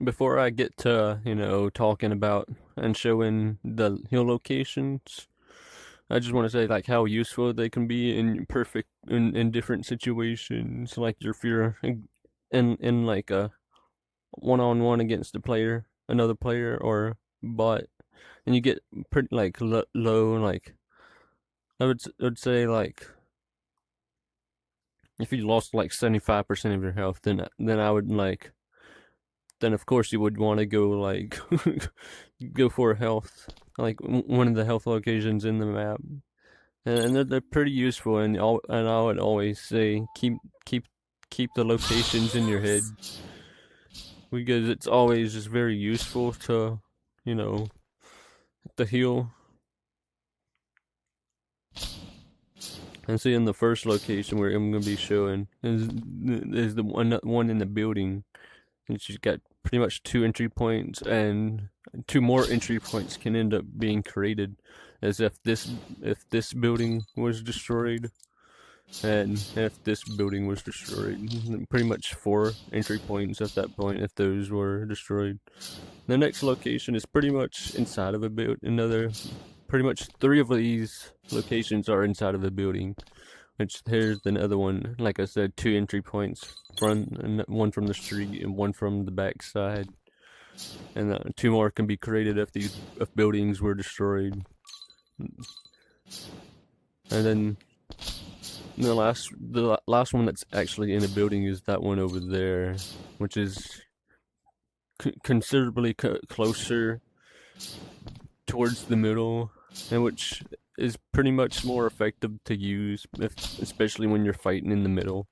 before I get to, talking about and showing the hill locations, I just want to say like how useful they can be in different situations. Like if you're in like a one-on-one against another player or bot, and you get pretty like low. Like I would say like if you lost like 75% of your health, then I would like then of course you would want to go like go for health, like one of the health locations in the map, and they're pretty useful. And I would always say keep keep the locations in your head because it's always just very useful to you know to heal. And see, in the first location where I'm gonna be showing is the one in the building. And she's got pretty much two entry points, and two more entry points can end up being created, as if this building was destroyed, and if this building was destroyed. Pretty much four entry points at that point if those were destroyed. The next location is pretty much inside of a build. Another, pretty much three of these locations are inside of a building. Which here's another one. Like I said, two entry points, one from the street and one from the backside, and two more can be created if buildings were destroyed. And then the last one that's actually in a building is that one over there, which is considerably closer towards the middle, and which is pretty much more effective to use, especially when you're fighting in the middle.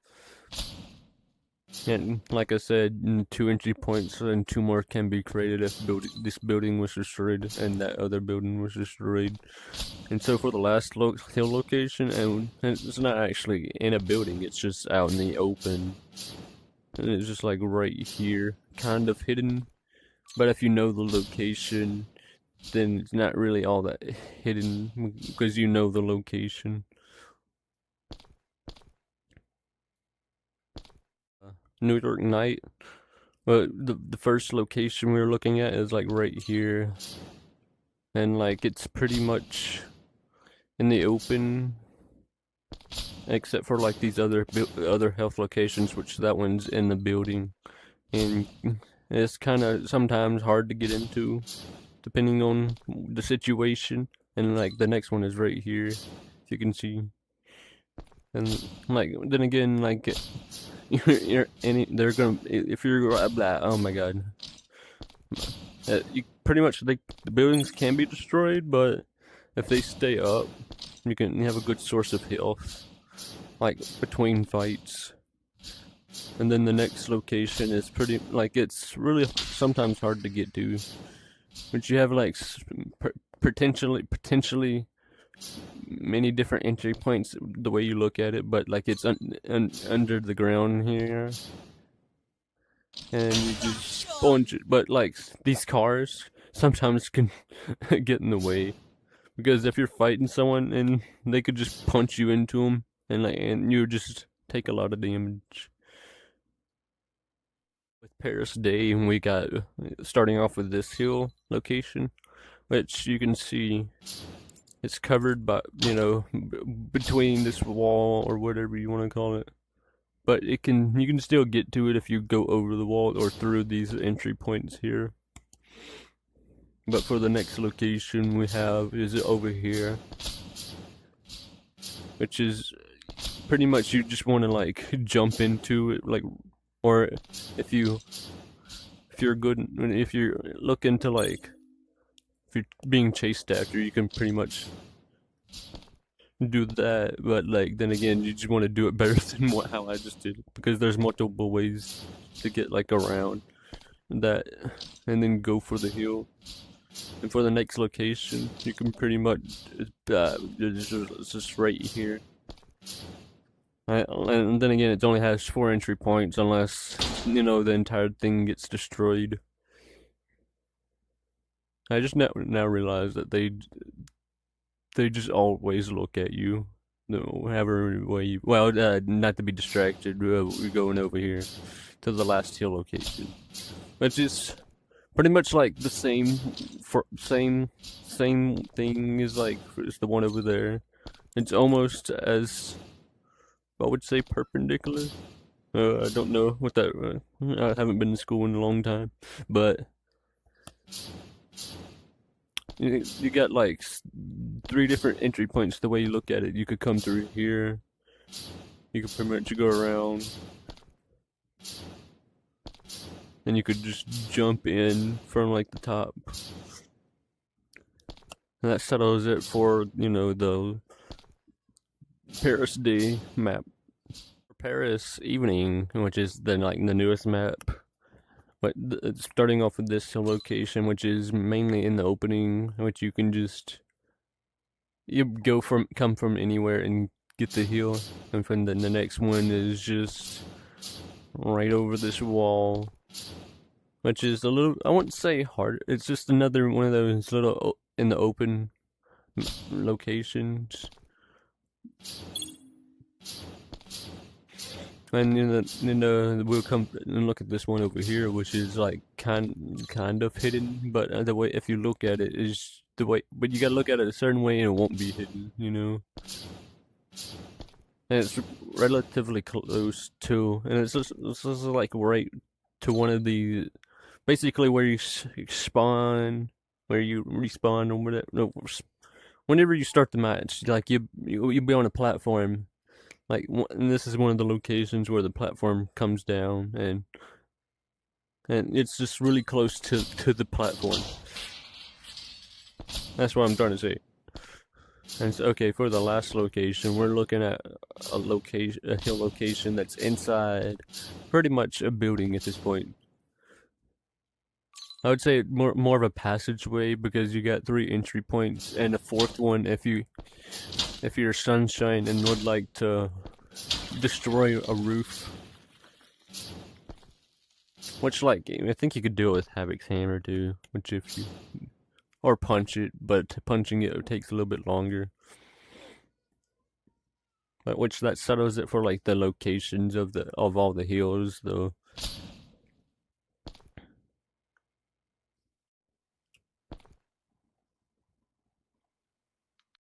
And like I said, two entry points and two more can be created if this building was destroyed and that other building was destroyed. And so for the last hill location, and it's not actually in a building, it's just out in the open. And it's just like right here, kind of hidden. But if you know the location, then it's not really all that hidden because you know the location. New York Night. But the first location we were looking at is like right here, and like it's pretty much in the open, except for like these other health locations, which that one's in the building, and it's kind of sometimes hard to get into, depending on the situation. And like the next one is right here, if you can see, and like then again, like they're gonna if you're oh my god. You pretty much the buildings can be destroyed, but if they stay up, you have a good source of health, like between fights. And then the next location is pretty like it's really sometimes hard to get to, but you have like potentially many different entry points the way you look at it, but like it's under the ground here, and you just sponge it. But like these cars sometimes can get in the way because if you're fighting someone and they could just punch you into them, and you just take a lot of damage. With Paris Day, and we got starting off with this hill location, which you can see it's covered by between this wall or whatever you want to call it. But you can still get to it if you go over the wall or through these entry points here. But for the next location we have is over here, which is pretty much you just want to like jump into it, like, or if you if you're looking to like if you're being chased after, you can pretty much do that. But like then again, you just want to do it better than how I just did, because there's multiple ways to get like around that and then go for the hill. And for the next location, you can pretty much it's just right here. And then again, it only has four entry points unless the entire thing gets destroyed. I just now realize that they just always look at you. No, however way you, well, not to be distracted, we're going over here to the last hill location. which is pretty much like the same thing as like as the one over there. It's almost as I would say perpendicular. I don't know what that. I haven't been to school in a long time, but you got like three different entry points. The way you look at it, you could come through here. You could pretty much go around, and you could just jump in from like the top. And that settles it for the Paris Day map. Paris Evening, which is the newest map. But starting off with this location, which is mainly in the opening, which you can just come from anywhere and get the heal, and then the next one is just right over this wall, which is a little, I wouldn't say hard. It's just another one of those little in the open locations. And we'll come and look at this one over here, which is like kind of hidden, but the way if you look at it is the way, but you gotta look at it a certain way and it won't be hidden. And it's relatively close to, and it's just like right to one of the, basically where you spawn, where you respawn or whatever. No, whenever you start the match, like you'll be on a platform. Like, and this is one of the locations where the platform comes down, and it's just really close to the platform. That's what I'm trying to say. And so, okay, for the last location, we're looking at a hill location that's inside pretty much a building at this point. I would say more of a passageway, because you got three entry points and a fourth one if you're Sunshine and would like to destroy a roof. Which, like, I think you could do it with Havoc's hammer too, which or punch it, but punching it takes a little bit longer. But which that settles it for like the locations of all the heals though.